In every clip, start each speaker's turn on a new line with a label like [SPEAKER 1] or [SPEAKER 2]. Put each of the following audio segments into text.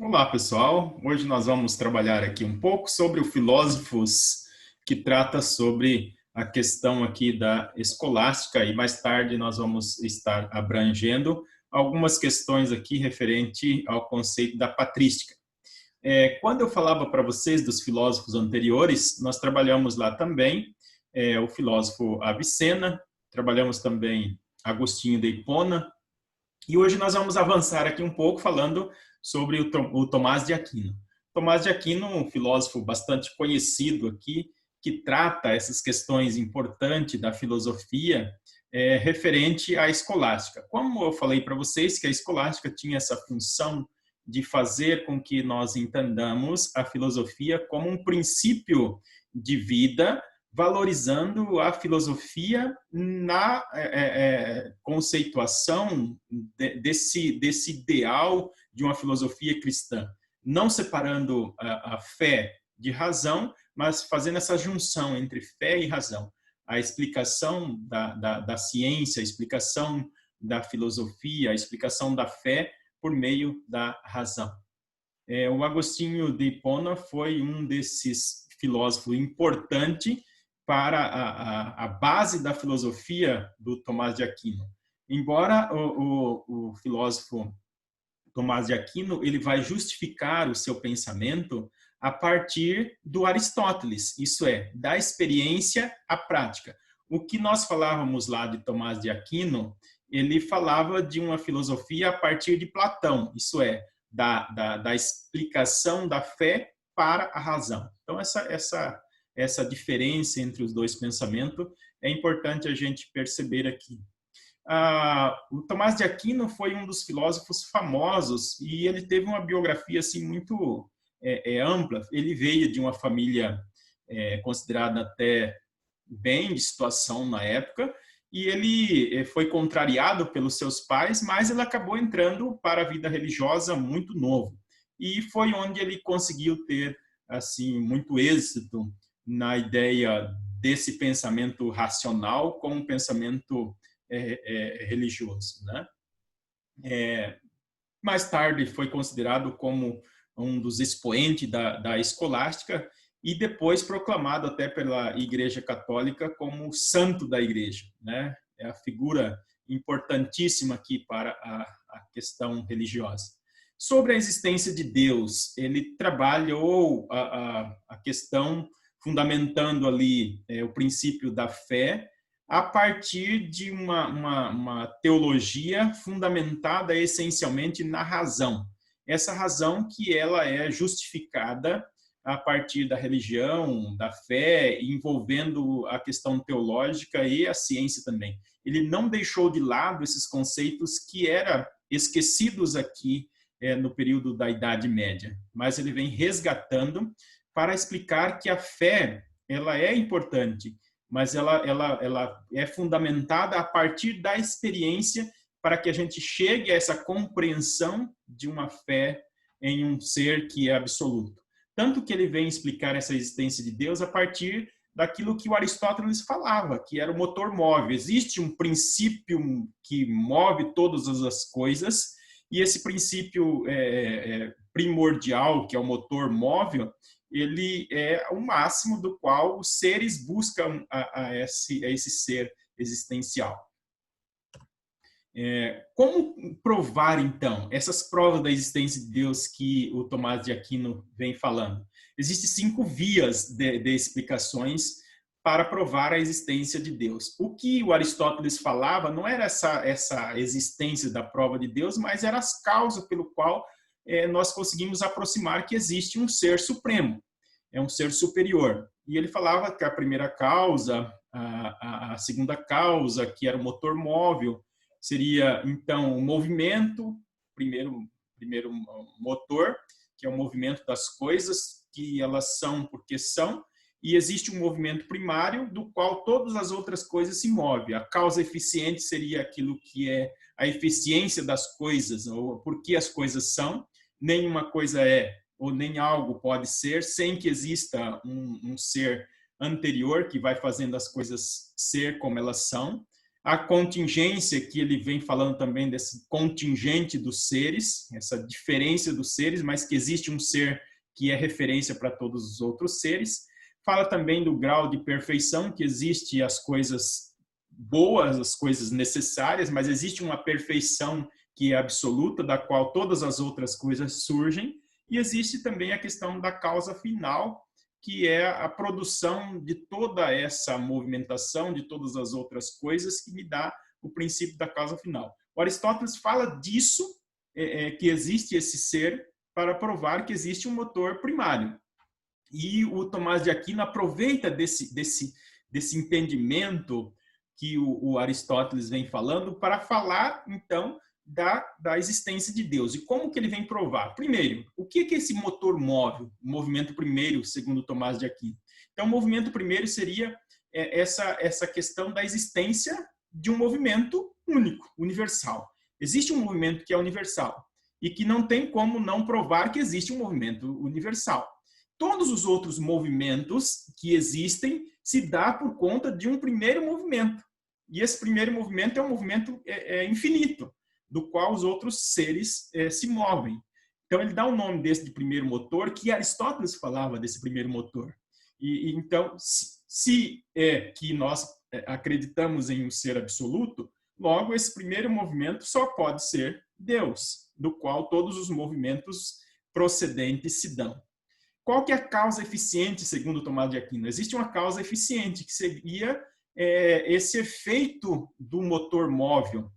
[SPEAKER 1] Olá, pessoal. Hoje nós vamos trabalhar aqui um pouco sobre o Filósofos, que trata sobre a questão aqui da escolástica e mais tarde nós vamos estar abrangendo algumas questões aqui referente ao conceito da patrística. Quando eu falava para vocês dos filósofos anteriores, nós trabalhamos lá também o filósofo Avicena, trabalhamos também Agostinho de Hipona, e hoje nós vamos avançar aqui um pouco falando sobre o Tomás de Aquino. Tomás de Aquino, um filósofo bastante conhecido aqui, que trata essas questões importantes da filosofia referente à escolástica. Como eu falei para vocês que a escolástica tinha essa função de fazer com que nós entendamos a filosofia como um princípio de vida, valorizando a filosofia na conceituação desse ideal de uma filosofia cristã, não separando a fé de razão, mas fazendo essa junção entre fé e razão. A explicação da ciência, a explicação da filosofia, a explicação da fé por meio da razão. O Agostinho de Hipona foi um desses filósofos importantes para a base da filosofia do Tomás de Aquino. Embora o filósofo Tomás de Aquino ele vai justificar o seu pensamento a partir do Aristóteles, isso é, da experiência à prática. O que nós falávamos lá de Tomás de Aquino, ele falava de uma filosofia a partir de Platão, isso é, da explicação da fé para a razão. Então, essa diferença entre os dois pensamentos é importante a gente perceber aqui. O Tomás de Aquino foi um dos filósofos famosos e ele teve uma biografia assim muito ampla. Ele veio de uma família considerada até bem de situação na época e ele foi contrariado pelos seus pais, mas ele acabou entrando para a vida religiosa muito novo e foi onde ele conseguiu ter assim muito êxito na ideia desse pensamento racional com um pensamento religioso, né? Mais tarde foi considerado como um dos expoentes da escolástica e depois proclamado até pela Igreja Católica como santo da Igreja, né? É a figura importantíssima aqui para a questão religiosa. Sobre a existência de Deus, ele trabalhou a questão fundamentando ali o princípio da fé a partir de uma teologia fundamentada essencialmente na razão. Essa razão que ela é justificada a partir da religião, da fé, envolvendo a questão teológica e a ciência também. Ele não deixou de lado esses conceitos que eram esquecidos aqui no período da Idade Média, mas ele vem resgatando para explicar que a fé ela é importante, mas ela é fundamentada a partir da experiência para que a gente chegue a essa compreensão de uma fé em um ser que é absoluto. Tanto que ele vem explicar essa existência de Deus a partir daquilo que o Aristóteles falava, que era o motor móvel. Existe um princípio que move todas as coisas, e esse princípio primordial, que é o motor móvel, ele é o máximo do qual os seres buscam a esse ser existencial. Como provar, então, essas provas da existência de Deus que o Tomás de Aquino vem falando? Existem 5 vias de explicações para provar a existência de Deus. O que o Aristóteles falava não era essa existência da prova de Deus, mas eram as causas pelo qual nós conseguimos aproximar que existe um ser supremo, é um ser superior. E ele falava que a primeira causa, a segunda causa, que era o motor móvel, seria, então, o movimento, primeiro motor, que é o movimento das coisas, que elas são porque são, e existe um movimento primário do qual todas as outras coisas se movem. A causa eficiente seria aquilo que é a eficiência das coisas, ou por que as coisas são. Nenhuma coisa é, ou nem algo pode ser, sem que exista um ser anterior que vai fazendo as coisas ser como elas são. A contingência, que ele vem falando também desse contingente dos seres, essa diferença dos seres, mas que existe um ser que é referência para todos os outros seres. Fala também do grau de perfeição, que existe as coisas boas, as coisas necessárias, mas existe uma perfeição que é absoluta, da qual todas as outras coisas surgem. E existe também a questão da causa final, que é a produção de toda essa movimentação, de todas as outras coisas, que me dá o princípio da causa final. O Aristóteles fala disso, que existe esse ser, para provar que existe um motor primário. E o Tomás de Aquino aproveita desse entendimento que o Aristóteles vem falando para falar, então, da existência de Deus. E como que ele vem provar? Primeiro, o que é esse motor móvel? O movimento primeiro, segundo Tomás de Aquino. Então, o movimento primeiro seria essa questão da existência de um movimento único, universal. Existe um movimento que é universal e que não tem como não provar que existe um movimento universal. Todos os outros movimentos que existem se dá por conta de um primeiro movimento. E esse primeiro movimento é um movimento infinito, do qual os outros seres se movem. Então, ele dá o nome desse de primeiro motor, que Aristóteles falava desse primeiro motor. Então, se é que nós acreditamos em um ser absoluto, logo esse primeiro movimento só pode ser Deus, do qual todos os movimentos procedentes se dão. Qual que é a causa eficiente, segundo Tomás de Aquino? Existe uma causa eficiente, que seria esse efeito do motor móvel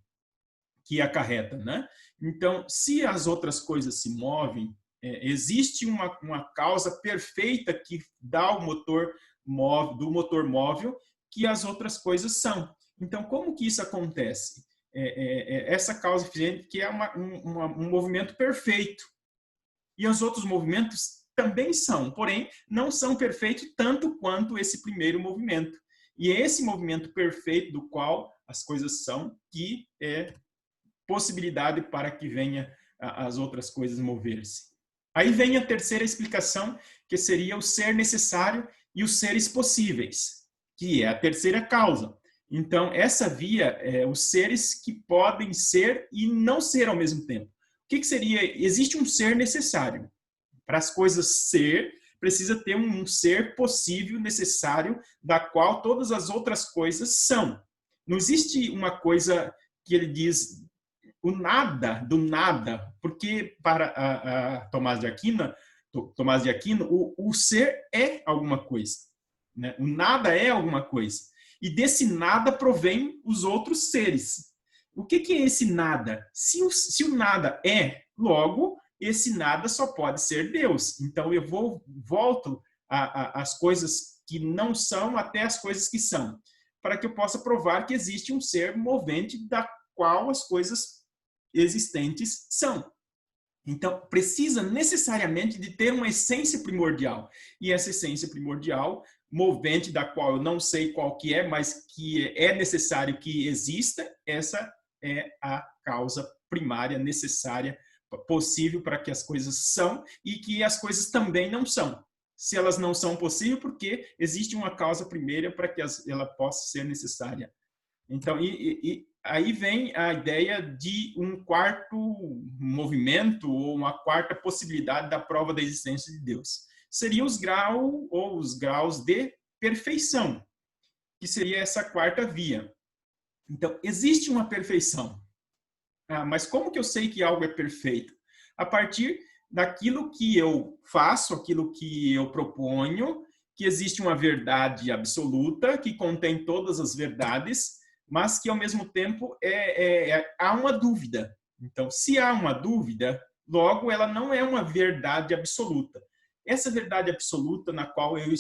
[SPEAKER 1] que acarreta, né? Então, se as outras coisas se movem, existe uma causa perfeita que dá o motor móvel, do motor móvel, que as outras coisas são. Então, como que isso acontece? Essa causa eficiente, que é um movimento perfeito. E os outros movimentos também são, porém, não são perfeitos tanto quanto esse primeiro movimento. E é esse movimento perfeito do qual as coisas são que é possibilidade para que venha as outras coisas mover-se. Aí vem a terceira explicação, que seria o ser necessário e os seres possíveis, que é a terceira causa. Então, essa via é os seres que podem ser e não ser ao mesmo tempo. O que seria? Existe um ser necessário. Para as coisas ser, precisa ter um ser possível, necessário, da qual todas as outras coisas são. Não existe uma coisa que ele diz o nada do nada, porque para Tomás de Aquino, o ser é alguma coisa, né? O nada é alguma coisa. E desse nada provém os outros seres. O que é esse nada? Se o nada é, logo, esse nada só pode ser Deus. Então, eu volto às coisas que não são até as coisas que são, para que eu possa provar que existe um ser movente da qual as coisas existentes são. Então, precisa necessariamente de ter uma essência primordial. E essa essência primordial, movente, da qual eu não sei qual que é, mas que é necessário que exista, essa é a causa primária necessária, possível para que as coisas são e que as coisas também não são. Se elas não são possíveis, porque existe uma causa primeira para que ela possa ser necessária. Então, aí vem a ideia de um quarto movimento ou uma quarta possibilidade da prova da existência de Deus. Seriam os graus de perfeição, que seria essa quarta via. Então, existe uma perfeição. Mas como que eu sei que algo é perfeito? A partir daquilo que eu faço, aquilo que eu proponho, que existe uma verdade absoluta, que contém todas as verdades, mas que, ao mesmo tempo, há uma dúvida. Então, se há uma dúvida, logo, ela não é uma verdade absoluta. Essa verdade absoluta na qual eu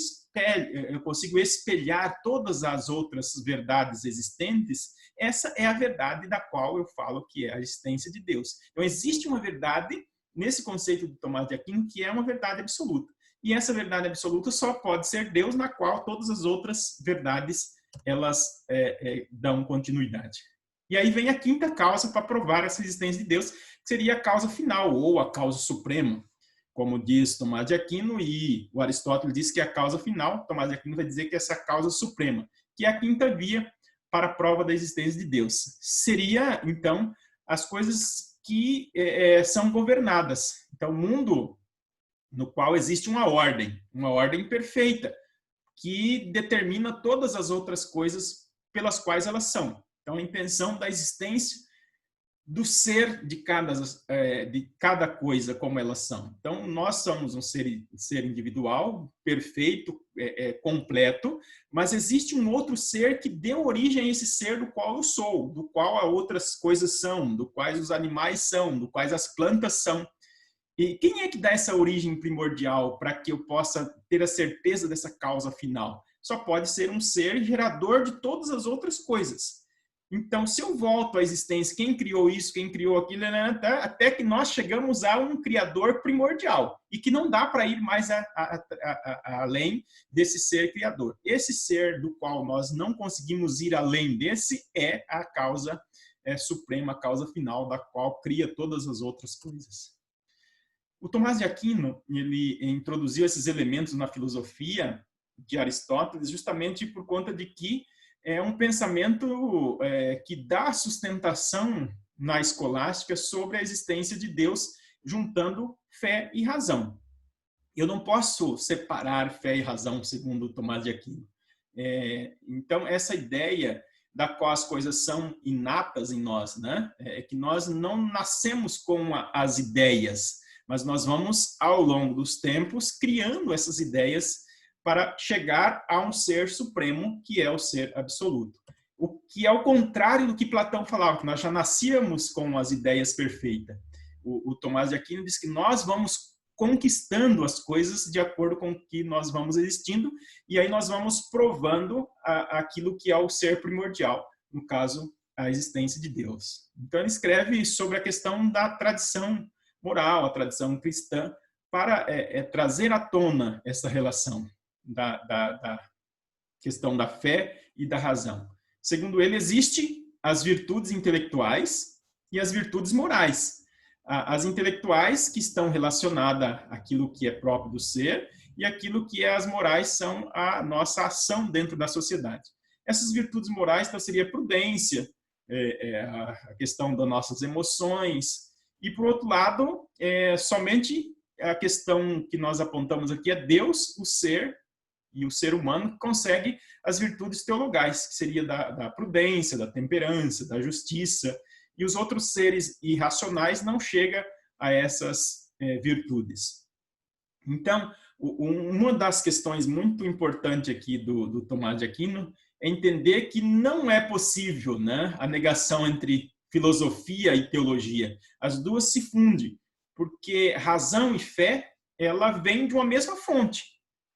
[SPEAKER 1] consigo espelhar todas as outras verdades existentes, essa é a verdade da qual eu falo que é a existência de Deus. Então, existe uma verdade, nesse conceito de Tomás de Aquino, que é uma verdade absoluta. E essa verdade absoluta só pode ser Deus, na qual todas as outras verdades elas dão continuidade. E aí vem a quinta causa para provar essa existência de Deus, que seria a causa final, ou a causa suprema, como diz Tomás de Aquino, e o Aristóteles diz que é a causa final, Tomás de Aquino vai dizer que é essa causa suprema, que é a quinta via, para a prova da existência de Deus. Seria, então, as coisas que são governadas. Então, o mundo no qual existe uma ordem perfeita, que determina todas as outras coisas pelas quais elas são. Então, a intenção da existência do ser de cada coisa como elas são. Então, nós somos um ser individual, perfeito, completo, mas existe um outro ser que deu origem a esse ser do qual eu sou, do qual as outras coisas são, do quais os animais são, do quais as plantas são. E quem é que dá essa origem primordial para que eu possa ter a certeza dessa causa final? Só pode ser um ser gerador de todas as outras coisas. Então, se eu volto à existência, quem criou isso, quem criou aquilo, até que nós chegamos a um criador primordial e que não dá para ir mais além desse ser criador. Esse ser do qual nós não conseguimos ir além desse é a causa suprema, a causa final, da qual cria todas as outras coisas. O Tomás de Aquino, ele introduziu esses elementos na filosofia de Aristóteles justamente por conta de que é um pensamento que dá sustentação na escolástica sobre a existência de Deus, juntando fé e razão. Eu não posso separar fé e razão, segundo Tomás de Aquino. Então, essa ideia da qual as coisas são inatas em nós, né? É que nós não nascemos com as ideias, mas nós vamos, ao longo dos tempos, criando essas ideias para chegar a um ser supremo, que é o ser absoluto. O que é o contrário do que Platão falava, que nós já nascíamos com as ideias perfeitas. O Tomás de Aquino diz que nós vamos conquistando as coisas de acordo com que nós vamos existindo, e aí nós vamos provando aquilo que é o ser primordial, no caso, a existência de Deus. Então ele escreve sobre a questão da tradição moral, a tradição cristã, para trazer à tona essa relação da questão da fé e da razão. Segundo ele, existem as virtudes intelectuais e as virtudes morais. As intelectuais, que estão relacionadas àquilo que é próprio do ser, e aquilo que as morais são a nossa ação dentro da sociedade. Essas virtudes morais, então, seria a prudência, a questão das nossas emoções, e, por outro lado, somente a questão que nós apontamos aqui é Deus, o ser, e o ser humano que consegue as virtudes teologais, que seria da prudência, da temperança, da justiça, e os outros seres irracionais não chegam a essas virtudes. Então, uma das questões muito importantes aqui do Tomás de Aquino é entender que não é possível, né, a negação entre filosofia e teologia. As duas se fundem, porque razão e fé, ela vem de uma mesma fonte.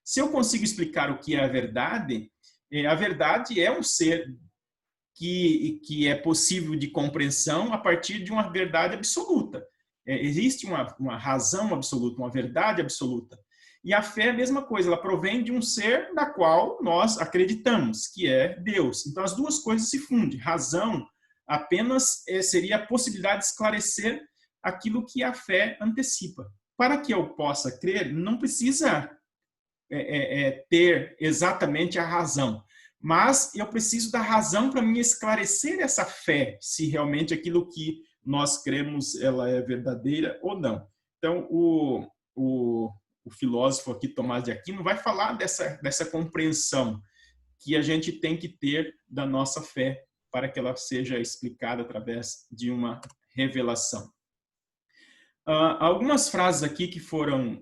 [SPEAKER 1] Se eu consigo explicar o que é a verdade é um ser que é possível de compreensão a partir de uma verdade absoluta. Existe uma razão absoluta, uma verdade absoluta. E a fé é a mesma coisa, ela provém de um ser na qual nós acreditamos, que é Deus. Então, as duas coisas se fundem. Razão apenas seria a possibilidade de esclarecer aquilo que a fé antecipa. Para que eu possa crer, não precisa ter exatamente a razão, mas eu preciso da razão para me esclarecer essa fé, se realmente aquilo que nós cremos ela é verdadeira ou não. Então, o filósofo aqui, Tomás de Aquino, vai falar dessa compreensão que a gente tem que ter da nossa fé para que ela seja explicada através de uma revelação. Algumas frases aqui que foram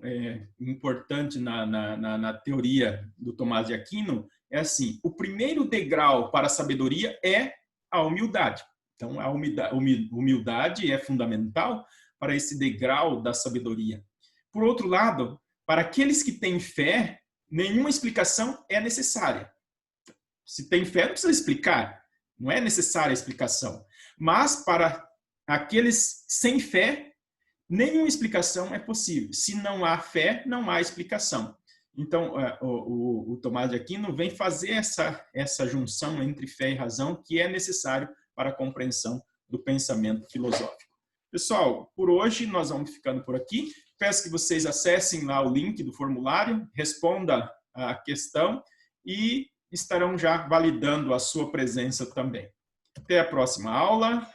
[SPEAKER 1] importantes na teoria do Tomás de Aquino é assim: o primeiro degrau para a sabedoria é a humildade. Então, a humildade é fundamental para esse degrau da sabedoria. Por outro lado, para aqueles que têm fé, nenhuma explicação é necessária. Se tem fé, não precisa explicar. Não é necessária a explicação. Mas para aqueles sem fé, nenhuma explicação é possível. Se não há fé, não há explicação. Então, o Tomás de Aquino vem fazer essa junção entre fé e razão que é necessário para a compreensão do pensamento filosófico. Pessoal, por hoje nós vamos ficando por aqui. Peço que vocês acessem lá o link do formulário, responda a questão e estarão já validando a sua presença também. Até a próxima aula.